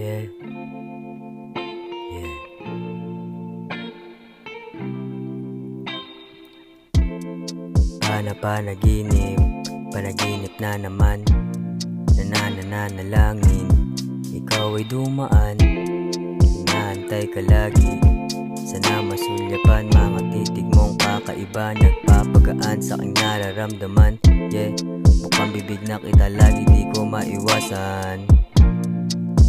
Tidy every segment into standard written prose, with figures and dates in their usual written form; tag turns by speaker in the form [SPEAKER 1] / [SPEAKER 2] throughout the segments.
[SPEAKER 1] Yeah, yeah. Panaginip na naman. Nananalangin, ikaw ay dumaan. Inaantay ka lagi, sana masulyapan. Mga titig mong kakaiba, nagpapagaan sa aking nararamdaman. Yeah, mukhang bibig na kita lagi, di ko maiwasan.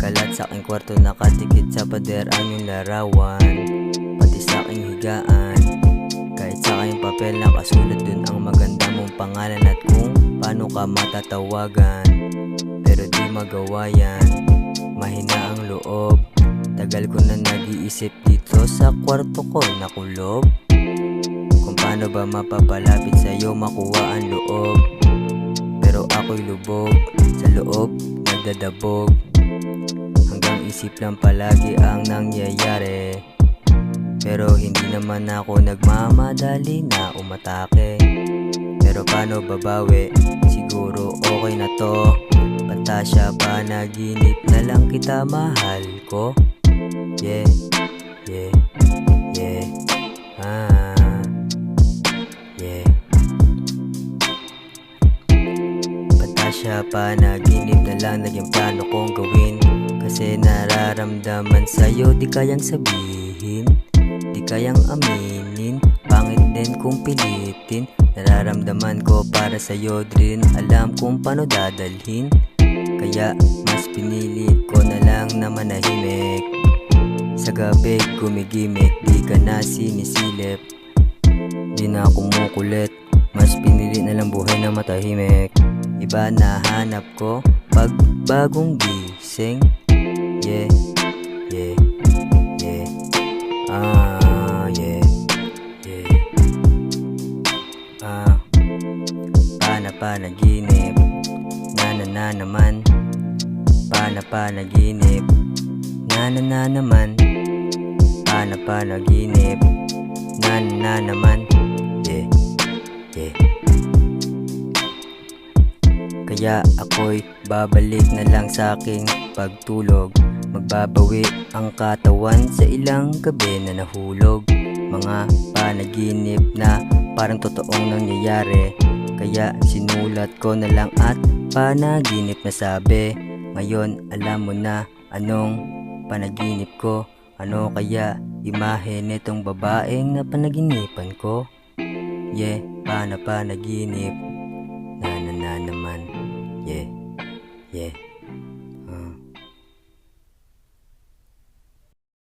[SPEAKER 1] Kalat sa aking kwarto, nakatikit sa pader ang iyong larawan. Pati sa aking higaan, kahit sa aking papel nakasulat dun ang maganda mong pangalan at kung paano ka matatawagan. Pero di magawa yan, mahina ang loob. Tagal ko na nag-iisip dito sa kwarto ko nakulob, kung paano ba mapapalapit sa'yo makuha ang loob. Pero ako'y lubog, sa loob nagdadabog. Hanggang isip lang palagi ang nangyayari. Pero hindi naman ako nagmamadali na umatake. Pero paano babawi? Siguro okay na to. Pantasya, panaginip na lang kita, mahal ko. Yeah, yeah, yeah. Yeah. Pantasya, panaginip na lang naging plano kong gawin. Kasi nararamdaman sa'yo di kayang sabihin, di kayang aminin. Pangit din kung pilitin. Nararamdaman ko para sa'yo, di rin alam kung paano dadalhin. Kaya mas pinili ko na lang na manahimik. Sa gabi gumigimik, di ka na sinisilip. Di na kumukulit, mas pinili na lang buhay na matahimik. Iba na hanap ko pag bagong gising. Yeah, yeah, yeah. Yeah, yeah. Panaginip na naman. Panaginip na naman. Panaginip na naman. Yeah, yeah. Kaya ako'y babalik na lang sa aking pagtulog. Magbabawi ang katawan sa ilang gabi na nahulog. Mga panaginip na parang totoong nangyayari. Kaya sinulat ko na lang at panaginip na sabi. Ngayon alam mo na anong panaginip ko. Ano kaya imahe nitong babaeng na panaginipan ko? Yeah, panaginip na naman. Yeah.